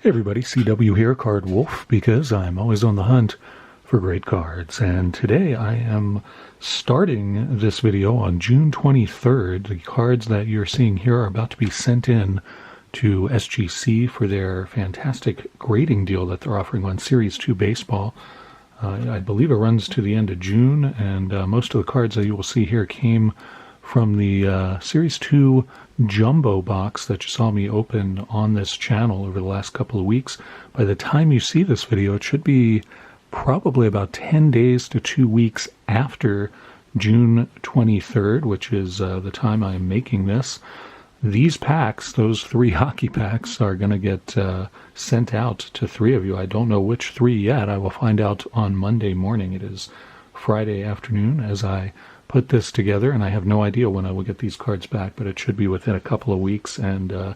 Hey everybody, CW here, Card Wolf, because I'm always on the hunt for great cards. And today I am starting this video on June 23rd. The cards that you're seeing here are about to be sent in to SGC for their fantastic grading deal that they're offering on Series 2 baseball. I believe it runs to the end of June, and most of the cards that you will see here came from the Series 2 jumbo box that you saw me open on this channel over the last couple of weeks. By the time you see this video, it should be probably about 10 days to 2 weeks after June 23rd, which is the time I'm making this. These packs, those 3 hockey packs, are going to get sent out to 3 of you. I don't know which 3 yet. I will find out on Monday morning. It is Friday afternoon as I put this together, and I have no idea when I will get these cards back, but it should be within a couple of weeks. And I'm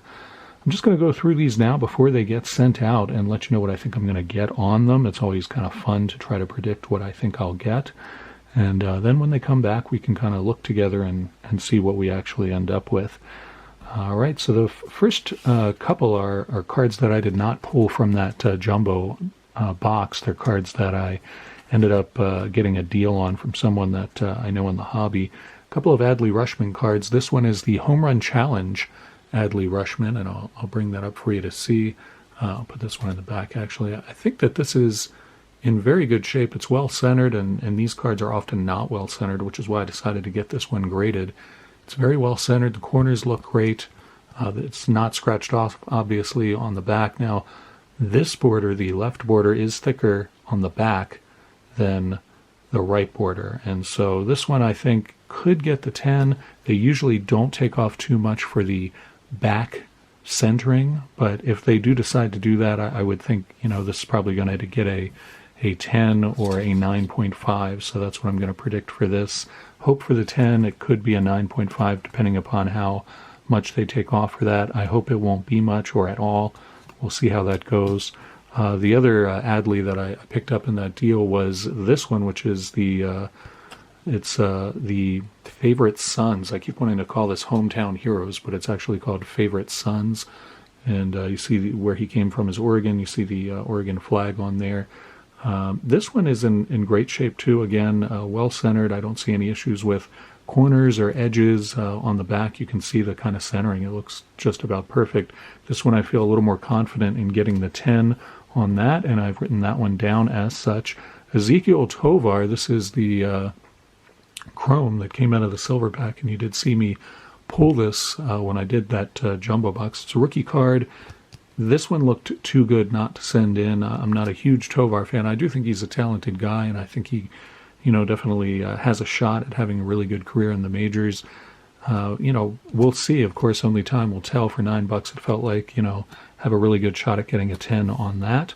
just going to go through these now before they get sent out and let you know what I think I'm going to get on them. It's always kind of fun to try to predict what I think I'll get. And then when they come back, we can kind of look together and see what we actually end up with. All right, so the first couple are cards that I did not pull from that jumbo box. They're cards that I ended up getting a deal on from someone that I know in the hobby. A couple of Adley Rutschman cards. This one is the Home Run Challenge Adley Rutschman, and I'll bring that up for you to see. I'll put this one in the back, actually. I think that this is in very good shape. It's well-centered, and these cards are often not well-centered, which is why I decided to get this one graded. It's very well-centered. The corners look great. It's not scratched off, obviously, on the back. Now, this border, the left border, is thicker on the back than the right border, and so this one I think could get the 10. They usually don't take off too much for the back centering, but if they do decide to do that, I would think, this is probably going to get a 10 or a 9.5, so that's what I'm going to predict for this. Hope for the 10. It could be a 9.5 depending upon how much they take off for that. I hope it won't be much or at all. We'll see how that goes. The other Adley that I picked up in that deal was this one, which is the Favorite Sons. I keep wanting to call this Hometown Heroes, but it's actually called Favorite Sons. And you see where he came from is Oregon. You see the Oregon flag on there. This one is in great shape too. Again, well-centered. I don't see any issues with corners or edges. On the back you can see the kind of centering. It looks just about perfect. This one I feel a little more confident in getting the 10 on that, and I've written that one down as such. Ezekiel Tovar, this is the chrome that came out of the silver pack, and you did see me pull this when I did that jumbo box. It's a rookie card. This one looked too good not to send in. I'm not a huge Tovar fan. I do think he's a talented guy, and I think he definitely has a shot at having a really good career in the majors. We'll see. Of course, only time will tell. For $9, it felt like, have a really good shot at getting a 10 on that.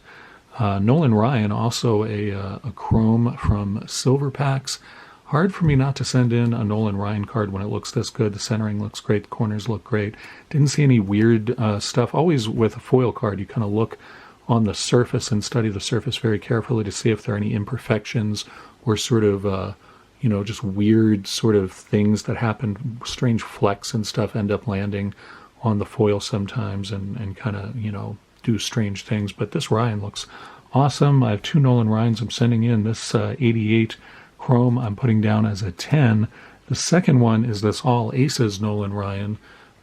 Nolan Ryan, also a chrome from silver packs. Hard for me not to send in a Nolan Ryan card when it looks this good. The centering looks great. The corners look great. Didn't see any weird stuff. Always with a foil card, you kind of look on the surface and study the surface very carefully to see if there are any imperfections or sort of just weird sort of things that happen. Strange flecks and stuff end up landing on the foil sometimes and kind of, do strange things. But this Ryan looks awesome. I have 2 Nolan Ryans I'm sending in. This 88 chrome I'm putting down as a 10. The second one is this All Aces Nolan Ryan,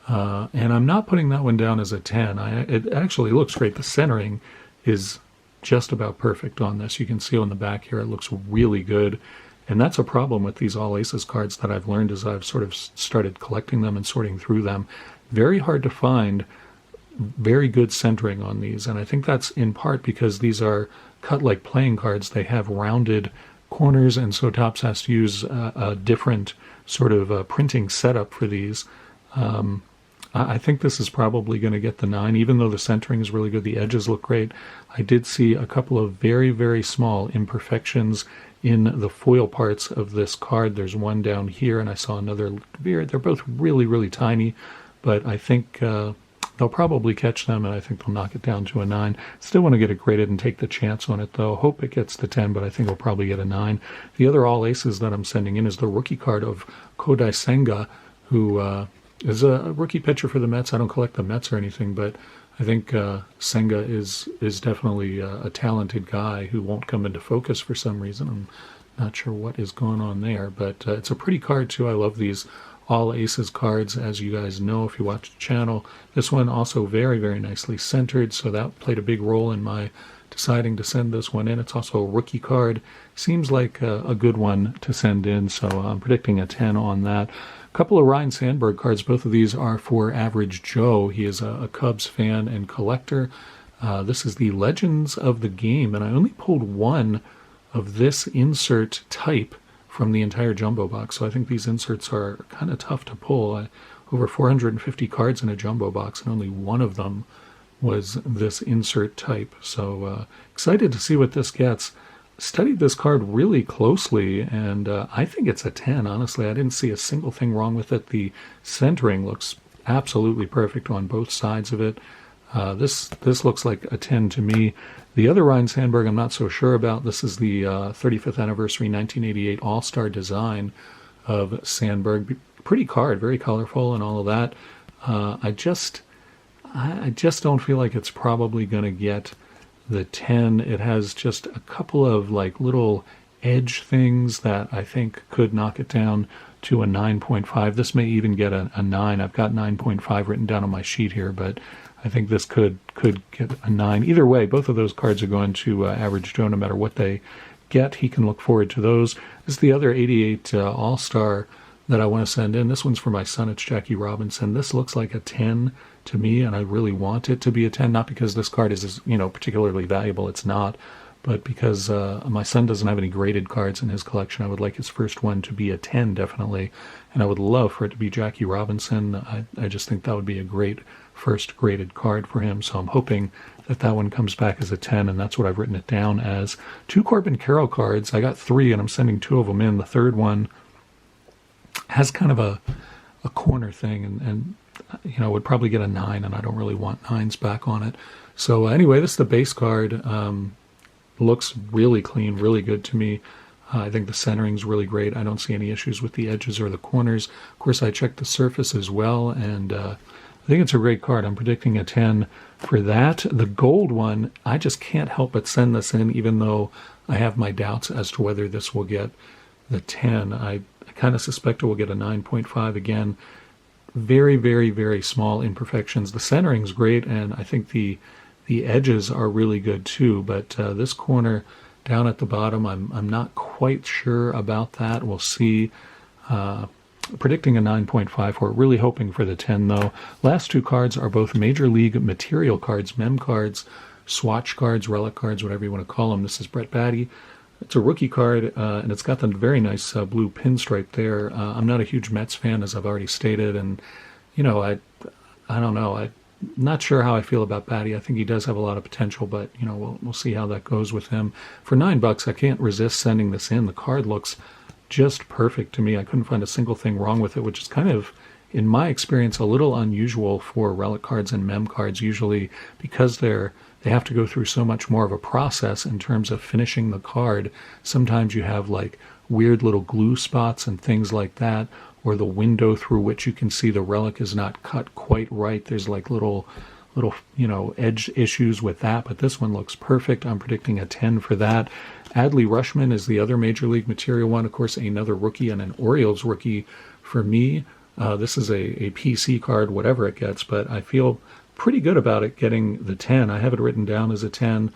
and I'm not putting that one down as a 10. It actually looks great. The centering is just about perfect on this. You can see on the back here, it looks really good. And that's a problem with these All Aces cards that I've learned as I've sort of started collecting them and sorting through them. Very hard to find very good centering on these. And I think that's in part because these are cut like playing cards. They have rounded corners, and so Topps has to use a different sort of printing setup for these. I think this is probably going to get the 9, even though the centering is really good. The edges look great. I did see a couple of very, very small imperfections in the foil parts of this card. There's one down here, and I saw another. They're both really, really tiny, but I think they'll probably catch them, and I think they'll knock it down to a 9. Still want to get it graded and take the chance on it, though. Hope it gets the 10, but I think we'll probably get a 9. The other All Aces that I'm sending in is the rookie card of Kodai Senga, who is a rookie pitcher for the Mets. I don't collect the Mets or anything, but I think Senga is definitely a talented guy who won't come into focus for some reason. I'm not sure what is going on there, but it's a pretty card too. I love these all aces cards, as you guys know if you watch the channel. This one also very, very nicely centered, so that played a big role in my deciding to send this one in. It's also a rookie card. Seems like a good one to send in, so I'm predicting a 10 on that. A couple of Ryan Sandberg cards. Both of these are for Average Joe. He is a Cubs fan and collector. This is the Legends of the Game, and I only pulled one of this insert type from the entire jumbo box, so I think these inserts are kind of tough to pull. Over 450 cards in a jumbo box, and only one of them was this insert type. So excited to see what this gets. Studied this card really closely, and I think it's a 10, honestly. I didn't see a single thing wrong with it. The centering looks absolutely perfect on both sides of it. This looks like a 10 to me. The other Ryan Sandberg I'm not so sure about. This is the 35th anniversary 1988 All-Star design of Sandberg. Pretty card, very colorful and all of that. I just don't feel like it's probably going to get the 10. It has just a couple of like little edge things that I think could knock it down to a 9.5. This may even get a 9. I've got 9.5 written down on my sheet here, but I think this could get a 9. Either way, both of those cards are going to Average Joe no matter what they get. He can look forward to those. This is the other 88 All-Star that I want to send in. This one's for my son. It's Jackie Robinson. This looks like a 10 to me, and I really want it to be a 10, not because this card is particularly valuable. It's not. But because my son doesn't have any graded cards in his collection, I would like his first one to be a 10, definitely. And I would love for it to be Jackie Robinson. I just think that would be a great first graded card for him. So I'm hoping that one comes back as a 10, and that's what I've written it down as. 2 Corbin Carroll cards. I got 3, and I'm sending 2 of them in. The third one has kind of a corner thing, and would probably get a 9, and I don't really want 9s back on it. So anyway, this is the base card. Looks really clean, really good to me. I think the centering's really great. I don't see any issues with the edges or the corners. Of course, I checked the surface as well, and I think it's a great card. I'm predicting a 10 for that. The gold one, I just can't help but send this in, even though I have my doubts as to whether this will get the 10. I kind of suspect it will get a 9.5 again. Very, very, very small imperfections. The centering's great, and I think the edges are really good too, but this corner down at the bottom, I'm not quite sure about that. We'll see. Predicting a 9.5 for it. Really hoping for the 10 though. Last 2 cards are both Major League material cards, mem cards, swatch cards, relic cards, whatever you want to call them. This is Brett Baty. It's a rookie card, and it's got the very nice blue pinstripe there. I'm not a huge Mets fan, as I've already stated, and I don't know. I'm not sure how I feel about Baty. I think he does have a lot of potential, but we'll see how that goes with him. For $9, I can't resist sending this in. The card looks just perfect to me. I couldn't find a single thing wrong with it, which is kind of, in my experience, a little unusual for relic cards and mem cards. Usually, because they have to go through so much more of a process in terms of finishing the card. Sometimes you have like weird little glue spots and things like that, or the window through which you can see the relic is not cut quite right. There's like little edge issues with that, but this one looks perfect. I'm predicting a 10 for that. Adley Rutschman is the other Major League material one. Of course, another rookie and an Orioles rookie for me. This is a PC card, whatever it gets, but I feel pretty good about it getting the 10. I have it written down as a 10.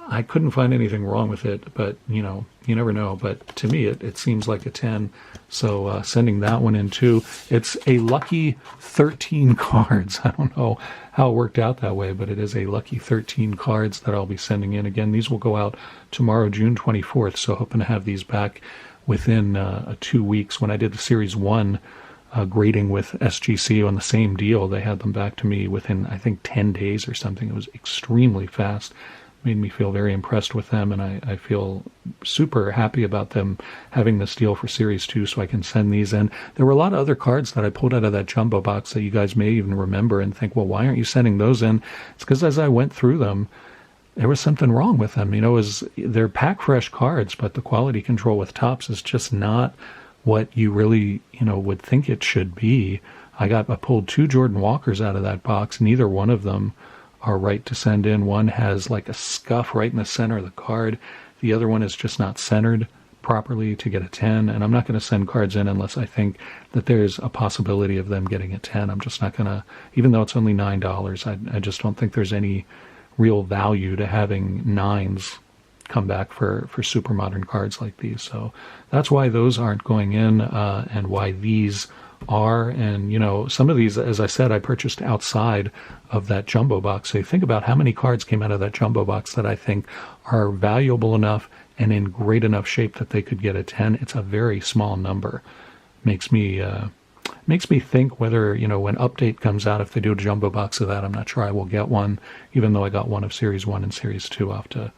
I couldn't find anything wrong with it, but you never know. But to me, it seems like a 10. So sending that one in too. It's a lucky 13 cards. I don't know how it worked out that way, but it is a lucky 13 cards that I'll be sending in. Again, these will go out tomorrow, June 24th. So hoping to have these back within 2 weeks. When I did the Series 1 grading with SGC on the same deal, they had them back to me within, I think, 10 days or something. It was extremely fast. Made me feel very impressed with them, and I feel super happy about them having this deal for Series 2 so I can send these in. There were a lot of other cards that I pulled out of that jumbo box that you guys may even remember and think, well, why aren't you sending those in? It's because as I went through them, there was something wrong with them. They're pack fresh cards, but the quality control with Topps is just not what you really, would think it should be. I pulled 2 Jordan Walkers out of that box. Neither one of them are right to send in. One has like a scuff right in the center of the card. The other one is just not centered properly to get a 10, and I'm not going to send cards in unless I think that there's a possibility of them getting a 10. I'm just not going to, even though it's only $9, I just don't think there's any real value to having 9s come back for super modern cards like these. So that's why those aren't going in, and why these are. And, you know, some of these, as I said, I purchased outside of that jumbo box. So you think about how many cards came out of that jumbo box that I think are valuable enough and in great enough shape that they could get a 10. It's a very small number. Makes me think whether, you know, when Update comes out, if they do a jumbo box of that, I'm not sure I will get one, even though I got one of Series 1 and Series 2. I'll have to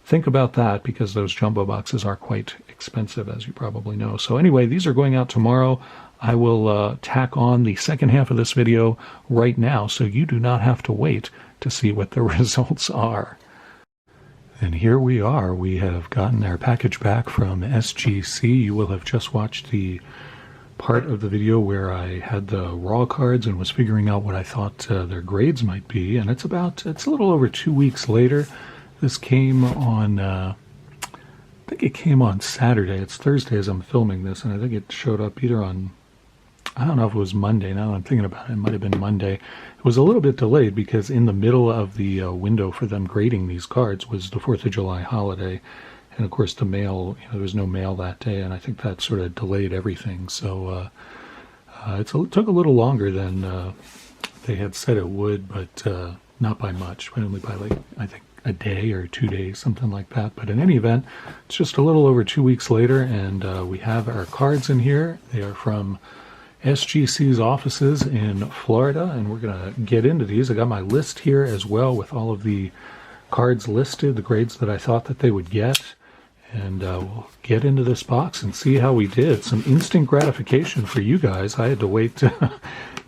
think about that, because those jumbo boxes are quite expensive, as you probably know. So anyway, these are going out tomorrow. I will tack on the second half of this video right now, so you do not have to wait to see what the results are. And here we are. We have gotten our package back from SGC. You will have just watched the part of the video where I had the raw cards and was figuring out what I thought their grades might be. And it's a little over 2 weeks later. This came on, I think it came on Saturday. It's Thursday as I'm filming this, and I think it showed up either on, I don't know if it was Monday. Now that I'm thinking about it, it might have been Monday. It was a little bit delayed because in the middle of the window for them grading these cards was the 4th of July holiday. And of course the mail, you know, there was no mail that day, and I think that sort of delayed everything. So it took a little longer than they had said it would, but not by much, but only by like, I think, a day or 2 days, something like that. But in any event, it's just a little over 2 weeks later, and we have our cards in here. They are from SGC's offices in Florida, and we're going to get into these. I got my list here as well with all of the cards listed, the grades that I thought that they would get, and we'll get into this box and see how we did. Some instant gratification for you guys. I had to wait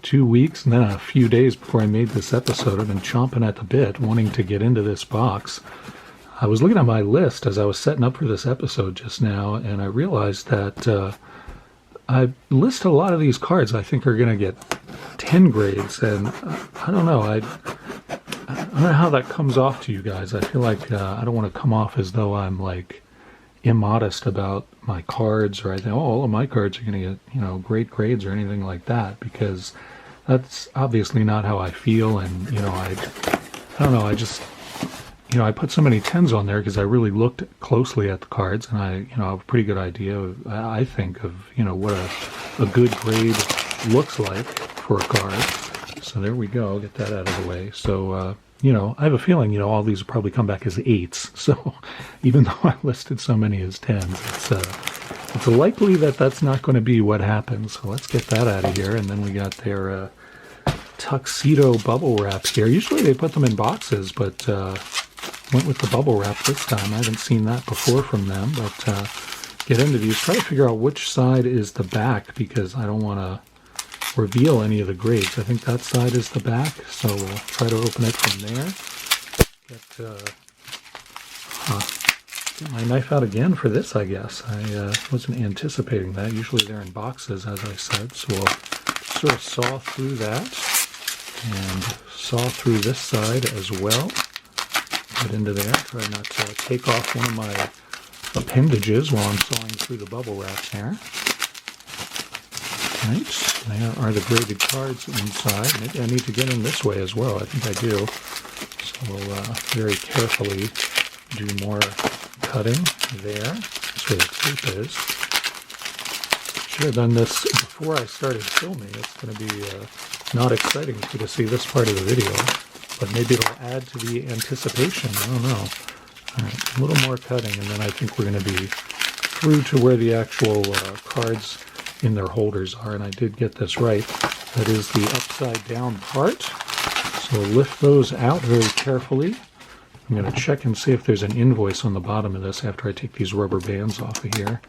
2 weeks and then a few days before I made this episode. I've been chomping at the bit wanting to get into this box. I was looking at my list as I was setting up for this episode just now, and I realized that I list a lot of these cards I think are going to get 10 grades, and I don't know. I don't know how that comes off to you guys. I feel like I don't want to come off as though I'm like immodest about my cards, or I think, oh, all of my cards are going to get, you know, great grades or anything like that, because that's obviously not how I feel. And, you know, I don't know. I just, you know, I put so many 10s on there because I really looked closely at the cards, and I, you know, have a pretty good idea of, I think, of, you know, what a good grade looks like for a card. So there we go. Get that out of the way. So, you know, I have a feeling, you know, all these will probably come back as 8s. So even though I listed so many as 10s, it's likely that that's not going to be what happens. So let's get that out of here. And then we got their tuxedo bubble wrap here. Usually they put them in boxes, but went with the bubble wrap this time. I haven't seen that before from them, but get into these. Try to figure out which side is the back, because I don't want to reveal any of the grades. I think that side is the back, so we'll try to open it from there. Get my knife out again for this, I guess. I wasn't anticipating that. Usually they're in boxes, as I said, so we'll sort of saw through that and saw through this side as well. Get into there. Try not to take off one of my appendages while I'm sawing through the bubble wrap there. Right, there are the graded cards inside. Maybe I need to get in this way as well. I think I do. So we'll very carefully do more cutting there. That's where the tape is. Should have done this before I started filming. It's going to be not exciting for you to see this part of the video, but maybe it'll add to the anticipation. I don't know. All right, a little more cutting, and then I think we're going to be through to where the actual cards in their holders are. And I did get this right. That is the upside down part. So we'll lift those out very carefully. I'm going to check and see if there's an invoice on the bottom of this after I take these rubber bands off of here.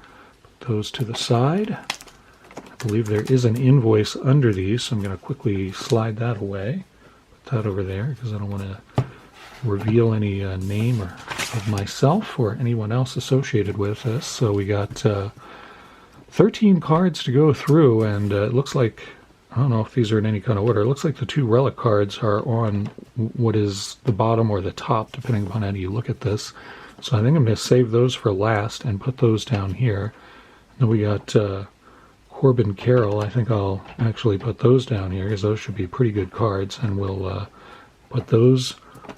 Put those to the side. I believe there is an invoice under these, so I'm going to quickly slide that away. Put that over there because I don't want to reveal any name of myself or anyone else associated with this. So we got 13 cards to go through, and it looks like I don't know if these are in any kind of order. It looks like the 2 relic cards are on what is the bottom or the top, depending upon how you look at this. So I think I'm going to save those for last and put those down here. Then we got Corbin Carroll. I think I'll actually put those down here because those should be pretty good cards, and we'll put those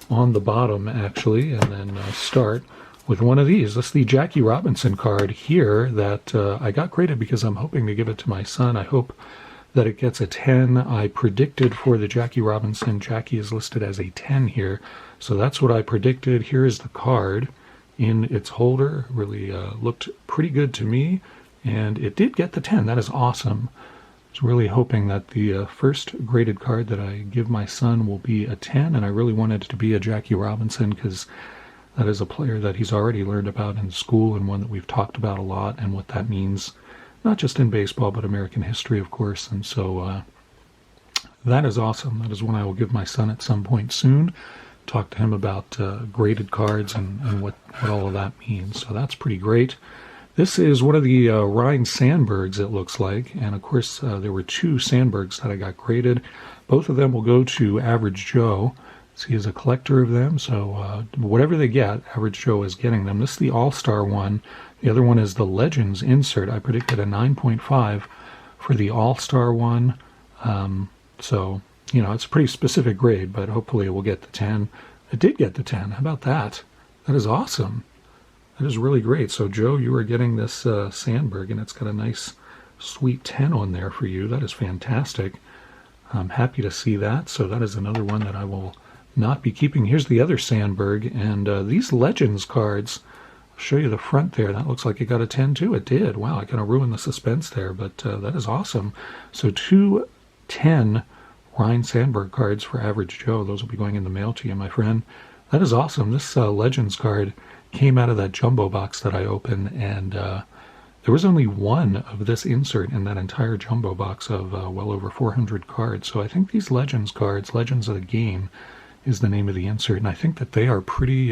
on the bottom actually, and then start with one of these. This is the Jackie Robinson card here that I got graded because I'm hoping to give it to my son. I hope that it gets a 10. I predicted for the Jackie Robinson. Jackie is listed as a 10 here, so that's what I predicted. Here is the card in its holder. Really looked pretty good to me, and it did get the 10. That is awesome. I was really hoping that the first graded card that I give my son will be a 10, and I really wanted it to be a Jackie Robinson because that is a player that he's already learned about in school and one that we've talked about a lot and what that means, not just in baseball, but American history, of course. And so that is awesome. That is one I will give my son at some point soon. Talk to him about graded cards and what all of that means. So that's pretty great. This is one of the Ryan Sandbergs, it looks like. And, of course, there were 2 Sandbergs that I got graded. Both of them will go to Average Joe. So he is a collector of them, so whatever they get, Average Joe is getting them. This is the All-Star one. The other one is the Legends insert. I predicted a 9.5 for the All-Star one. So, you know, it's a pretty specific grade, but hopefully it will get the 10. It did get the 10. How about that? That is awesome. That is really great. So, Joe, you are getting this Sandberg, and it's got a nice, sweet 10 on there for you. That is fantastic. I'm happy to see that. So that is another one that I will not be keeping. Here's the other Sandberg, and these Legends cards, I'll show you the front there. That looks like it got a 10 too. It did. Wow, I kind of ruined the suspense there, but that is awesome. So 2 10 Ryan Sandberg cards for Average Joe. Those will be going in the mail to you, my friend. That is awesome. This Legends card came out of that jumbo box that I opened, and there was only one of this insert in that entire jumbo box of well over 400 cards. So I think these Legends cards, Legends of the Game, is the name of the insert, and I think that they are pretty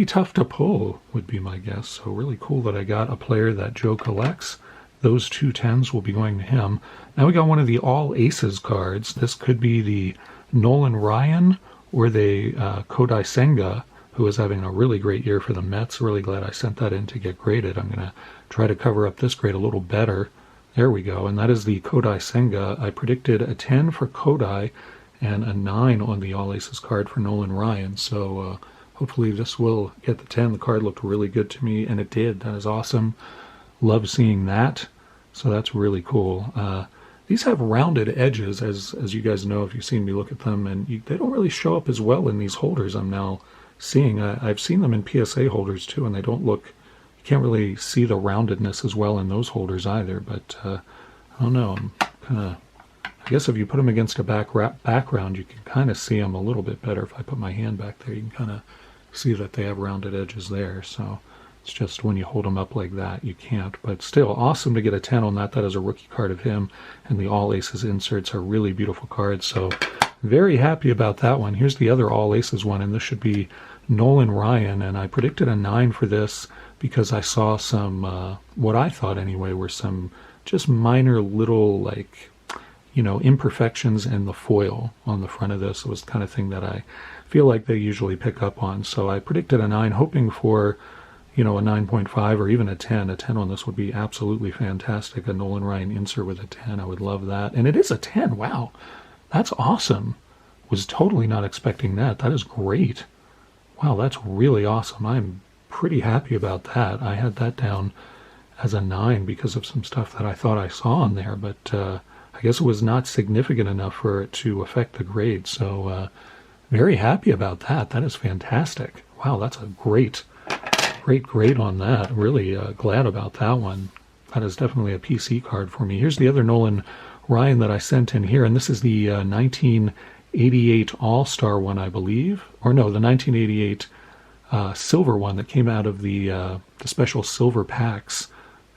tough to pull, would be my guess. So really cool that I got a player that Joe collects. Those 2 10s will be going to him. Now we got one of the All Aces cards. This could be the Nolan Ryan or the Kodai Senga, who is having a really great year for the Mets. Really glad I sent that in to get graded. I'm going to try to cover up this grade a little better. There we go, and that is the Kodai Senga. I predicted a 10 for Kodai and a 9 on the All Aces card for Nolan Ryan. So hopefully this will get the 10. The card looked really good to me, and it did. That is awesome. Love seeing that. So that's really cool. These have rounded edges, as you guys know if you've seen me look at them, and they don't really show up as well in these holders I'm now seeing. I've seen them in PSA holders too, and they don't look, you can't really see the roundedness as well in those holders either. But I don't know, I'm kind of, I guess if you put them against a background, you can kind of see them a little bit better. If I put my hand back there, you can kind of see that they have rounded edges there. So it's just when you hold them up like that, you can't. But still, awesome to get a 10 on that. That is a rookie card of him. And the All Aces inserts are really beautiful cards. So very happy about that one. Here's the other All Aces one, and this should be Nolan Ryan. And I predicted a 9 for this because I saw some, what I thought anyway, were some just minor little, like, you know, imperfections in the foil on the front of this. It was the kind of thing that I feel like they usually pick up on. So I predicted a 9, hoping for, you know, a 9.5 or even a 10. A 10 on this would be absolutely fantastic. A Nolan Ryan insert with a 10, I would love that. And it is a 10. Wow, that's awesome. Was totally not expecting that. That is great. Wow, that's really awesome. I'm pretty happy about that. I had that down as a 9 because of some stuff that I thought I saw on there, but I guess it was not significant enough for it to affect the grade. So very happy about that. That is fantastic. Wow, that's a great grade on that. Really glad about that one. That is definitely a PC card for me. Here's the other Nolan Ryan that I sent in here, and this is the 1988 All-Star one, I believe. Or no, the 1988 silver one that came out of the special silver packs.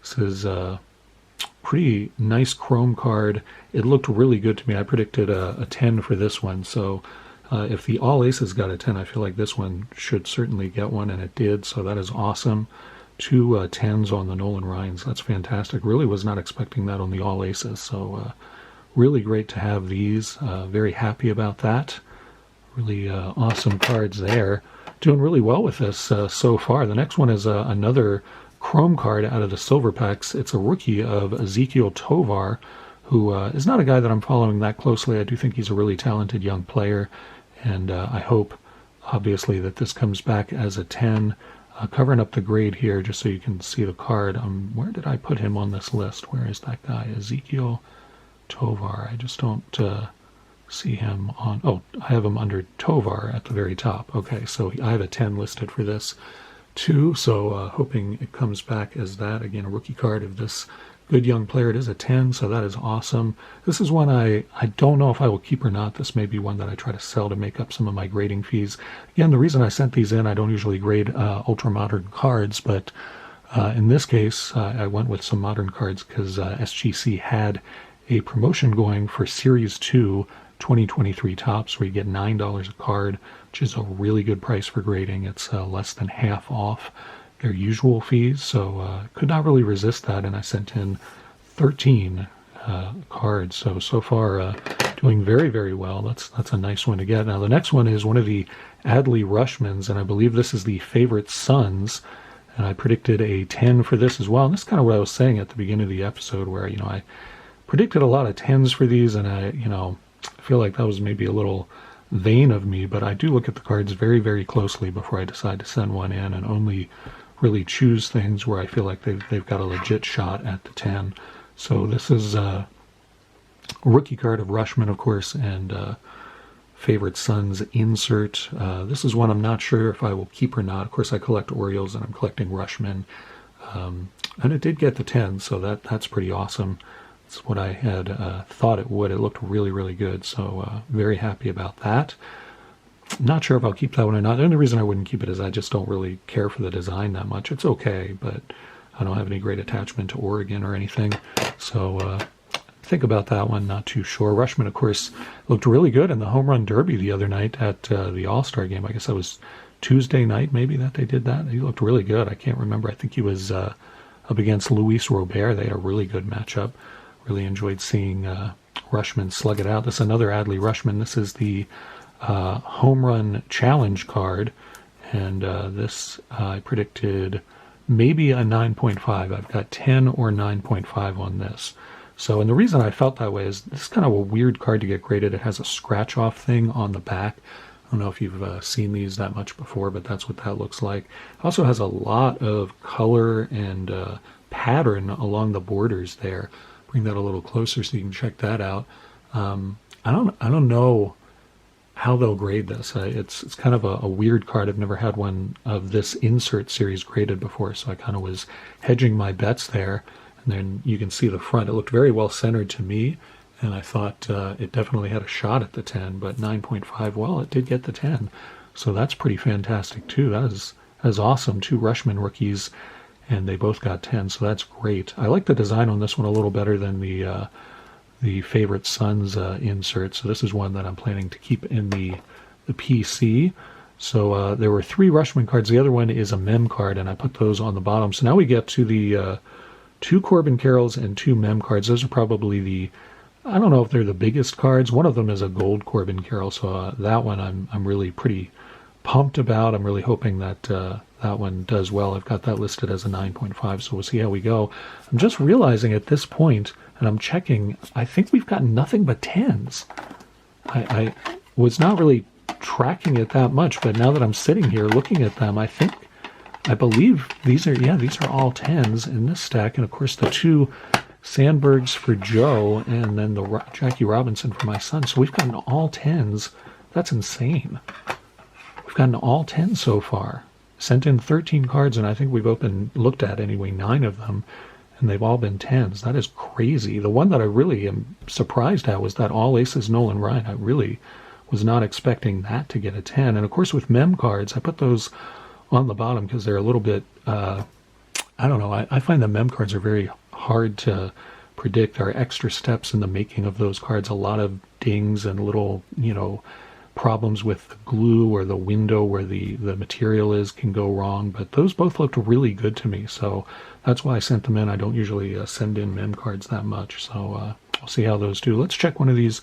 This is pretty nice chrome card. It looked really good to me. I predicted a 10 for this one. So if the All Aces got a 10, I feel like this one should certainly get one, and it did. So that is awesome. 2 10s on the Nolan Ryans. That's fantastic. Really was not expecting that on the All Aces. So really great to have these. Very happy about that. Really awesome cards there. Doing really well with this so far. The next one is another Chrome card out of the silver packs. It's a rookie of Ezekiel Tovar, who is not a guy that I'm following that closely. I do think he's a really talented young player, and I hope, obviously, that this comes back as a 10. Covering up the grade here just so you can see the card. Where did I put him on this list? Where is that guy? Ezekiel Tovar. I just don't see him on... Oh, I have him under Tovar at the very top. Okay, so I have a 10 listed for this too, so hoping it comes back as that. Again, a rookie card of this good young player. It is a 10, so that is awesome. This is one I don't know if I will keep or not. This may be one that I try to sell to make up some of my grading fees. Again, the reason I sent these in, I don't usually grade ultra-modern cards, but in this case, I went with some modern cards because SGC had a promotion going for Series 2 2023 tops where you get $9 a card, which is a really good price for grading. It's less than half off their usual fees, so could not really resist that, and I sent in 13 cards. So far doing very, very well. That's a nice one to get. Now the next one is one of the Adley Rushmans, and I believe this is the Favorite Sons, and I predicted a 10 for this as well. And this is kind of what I was saying at the beginning of the episode, where I predicted a lot of 10s for these, and I feel like that was maybe a little vain of me, but I do look at the cards very, very closely before I decide to send one in, and only really choose things where I feel like they've got a legit shot at the 10. So this is a rookie card of Rushman, of course, and Favorite Sons insert. This is one I'm not sure if I will keep or not. Of course, I collect Orioles and I'm collecting Rushman, and it did get the 10, so that's pretty awesome. It's what I had thought it would. It looked really, really good, so very happy about that. Not sure if I'll keep that one or not. The only reason I wouldn't keep it is I just don't really care for the design that much. It's okay, but I don't have any great attachment to Oregon or anything. So think about that one, not too sure. Rushman, of course, looked really good in the home run derby the other night at the All-Star game. I guess that was Tuesday night maybe that they did that. He looked really good. I can't remember. I think he was up against Luis Robert. They had a really good matchup. Really enjoyed seeing Rushman slug it out. This is another Adley Rushman. This is the home run challenge card, and this I predicted maybe a 9.5. I've got 10 or 9.5 on this. So, and the reason I felt that way is this is kind of a weird card to get graded. It has a scratch off thing on the back. I don't know if you've seen these that much before, but that's what that looks like. It also has a lot of color and pattern along the borders there. Bring that a little closer so you can check that out. I don't know how they'll grade this. It's kind of a weird card. I've never had one of this insert series graded before, so I kind of was hedging my bets there. And then you can see the front. It looked very well centered to me, and I thought it definitely had a shot at the 10, but 9.5, well, it did get the 10. So that's pretty fantastic too. That is awesome. 2 Rushman rookies, and they both got 10, so that's great. I like the design on this one a little better than the Favorite Sons insert, so this is one that I'm planning to keep in the PC. So there were 3 Rushman cards. The other one is a Mem card, and I put those on the bottom. So now we get to the 2 Corbin Carrolls and 2 Mem cards. Those are probably I don't know if they're the biggest cards. One of them is a gold Corbin Carroll, so that one I'm really pretty pumped about. I'm really hoping that that one does well. I've got that listed as a 9.5, so we'll see how we go. I'm just realizing at this point, and I'm checking, I think we've got nothing but 10s. I was not really tracking it that much, but now that I'm sitting here looking at them, I believe these are all 10s in this stack, and of course the 2 Sandbergs for Joe, and then the Jackie Robinson for my son. So we've gotten all 10s. That's insane. We've gotten all 10 so far. Sent in 13 cards, and I think we've looked at anyway 9 of them, and they've all been 10s. That is crazy. The one that I really am surprised at was that All Aces Nolan Ryan. I really was not expecting that to get a 10. And of course with Mem cards, I put those on the bottom because they're a little bit, I don't know, I find the Mem cards are very hard to predict. There are extra steps in the making of those cards, a lot of dings and little, problems with the glue or the window where the material is can go wrong, but those both looked really good to me, so that's why I sent them in. I don't usually send in Mem cards that much, so We'll see how those do. Let's check one of these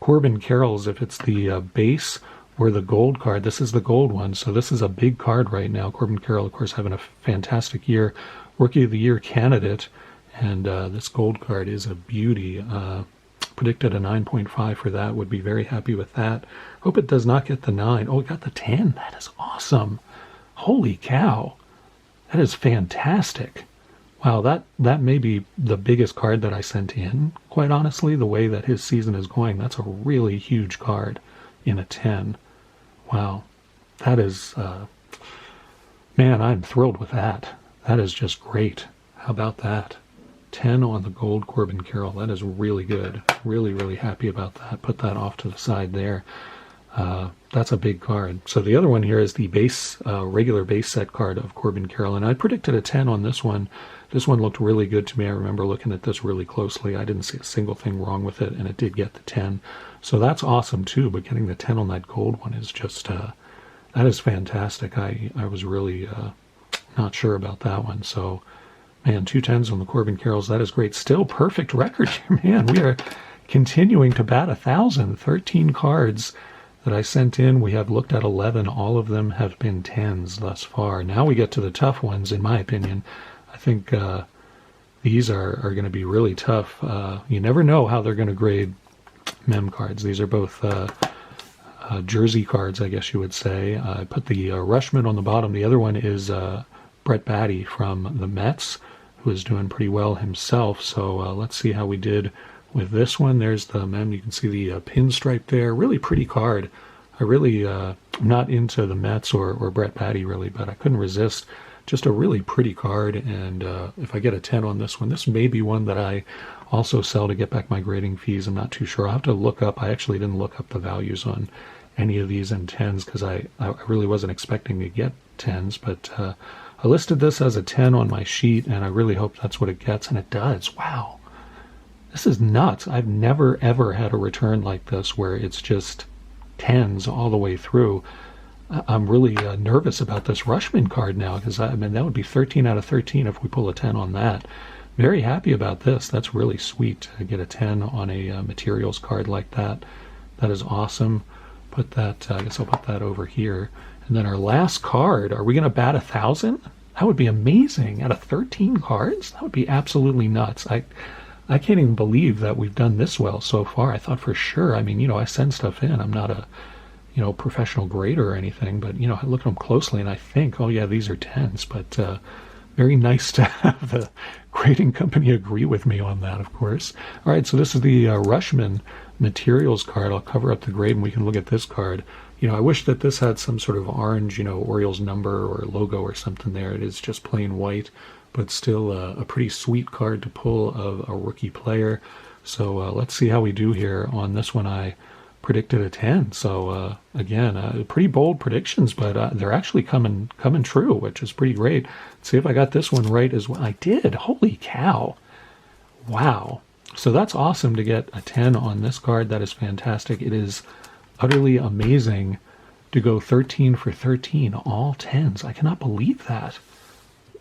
Corbin Carrolls, if it's the base or the gold card. This is the gold one, so this is a big card right now. Corbin Carroll, of course, having a fantastic year. Rookie of the Year candidate, and this gold card is a beauty. Predicted a 9.5 for that. Would be very happy with that. Hope it does not get the 9. Oh, it got the 10. That is awesome. Holy cow. That is fantastic. Wow, that may be the biggest card that I sent in, quite honestly, the way that his season is going. That's a really huge card in a 10. Wow. That is, man, I'm thrilled with that. That is just great. How about that? 10 on the gold Corbin Carroll. That is really good. Really, really happy about that. Put that off to the side there. That's a big card. So the other one here is the base, regular base set card of Corbin Carroll. And I predicted a 10 on this one. This one looked really good to me. I remember looking at this really closely. I didn't see a single thing wrong with it, and it did get the 10. So that's awesome too, but getting the 10 on that gold one is just, that is fantastic. I was really not sure about that one. So, man, 2 10s on the Corbin Carrolls. That is great. Still perfect record here, man. We are continuing to bat 1,000. 13 cards that I sent in. We have looked at 11. All of them have been 10s thus far. Now we get to the tough ones, in my opinion. I think these are going to be really tough. You never know how they're going to grade mem cards. These are both jersey cards, I guess you would say. I put the Rushman on the bottom. The other one is Brett Batty from the Mets, who is doing pretty well himself. So let's see how we did with this one. There's the mem. You can see the pinstripe there. Really pretty card. I really, I'm not into the Mets or Brett Batty really, but I couldn't resist. Just a really pretty card, and if I get a 10 on this one, this may be one that I also sell to get back my grading fees. I'm not too sure. I'll have to look up. I actually didn't look up the values on any of these in 10s because I really wasn't expecting to get 10s, but I listed this as a 10 on my sheet, and I really hope that's what it gets, and it does. Wow. This is nuts. I've never, ever had a return like this where it's just 10s all the way through. I'm really nervous about this Rushman card now because, I mean, that would be 13 out of 13 if we pull a 10 on that. Very happy about this. That's really sweet to get a 10 on a materials card like that. That is awesome. Put that, I guess I'll put that over here. And then our last card, are we going to bat 1,000? That would be amazing. Out of 13 cards? That would be absolutely nuts. I can't even believe that we've done this well so far. I thought for sure, I mean, you know, I send stuff in. I'm not a, you know, professional grader or anything, but, you know, I look at them closely and I think, oh yeah, these are 10s, but very nice to have the grading company agree with me on that, of course. All right, so this is the Rushman materials card. I'll cover up the grade and we can look at this card. You know, I wish that this had some sort of orange, you know, Orioles number or logo or something there. It is just plain white, but still a pretty sweet card to pull of a rookie player. So let's see how we do here. On this one, I predicted a 10. So again, pretty bold predictions, but they're actually coming true, which is pretty great. Let's see if I got this one right as well. I did. Holy cow. Wow. So that's awesome to get a 10 on this card. That is fantastic. It is utterly amazing to go 13 for 13, all 10s. I cannot believe that.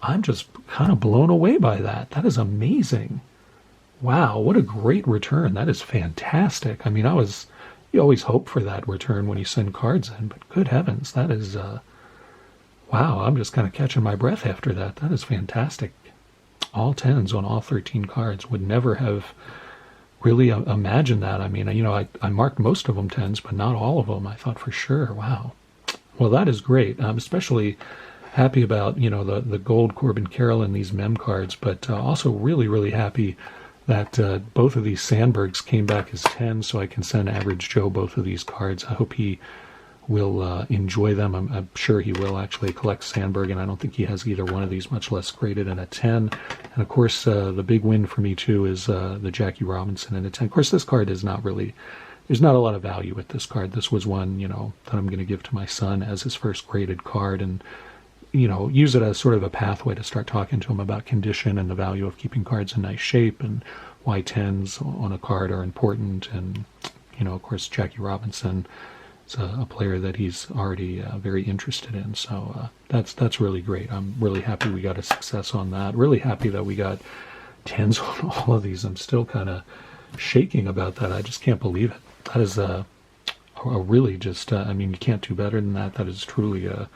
I'm just kind of blown away by that. That is amazing. Wow, what a great return. That is fantastic. I mean, you always hope for that return when you send cards in, but good heavens, that is, wow, I'm just kind of catching my breath after that. That is fantastic. All 10s on all 13 cards. Would never have really imagined that. I mean, you know, I marked most of them 10s, but not all of them. I thought for sure, wow. Well, that is great. I'm especially happy about, you know, the gold Corbin Carroll and these mem cards, but also really, really happy that both of these Sandbergs came back as 10s, so I can send Average Joe both of these cards. I hope he will enjoy them. I'm sure he will actually collect Sandberg, and I don't think he has either one of these, much less graded in a 10. And of course, the big win for me too is the Jackie Robinson in a 10. Of course, this card is not really, there's not a lot of value with this card. This was one, you know, that I'm going to give to my son as his first graded card, and you know, use it as sort of a pathway to start talking to him about condition and the value of keeping cards in nice shape and why 10s on a card are important. And, you know, of course, Jackie Robinson is a player that he's already very interested in. So that's really great. I'm really happy we got a success on that. Really happy that we got 10s on all of these. I'm still kind of shaking about that. I just can't believe it. That is a really just, I mean, you can't do better than that. That is truly an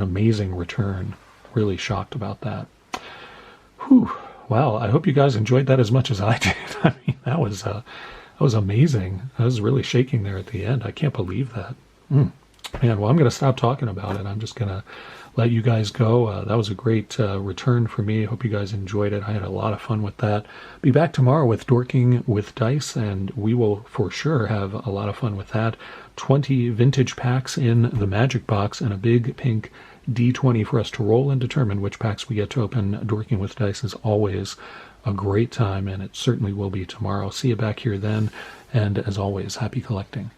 amazing return. Really shocked about that. Whew. Wow. I hope you guys enjoyed that as much as I did. I mean, that was amazing. I was really shaking there at the end. I can't believe that. Man, well, I'm going to stop talking about it. I'm just going to let you guys go. That was a great return for me. I hope you guys enjoyed it. I had a lot of fun with that. Be back tomorrow with Dorking with Dice, and we will for sure have a lot of fun with that. 20 vintage packs in the magic box and a big pink D20 for us to roll and determine which packs we get to open. Dorking with Dice is always a great time, and it certainly will be tomorrow. See you back here then, and as always, happy collecting.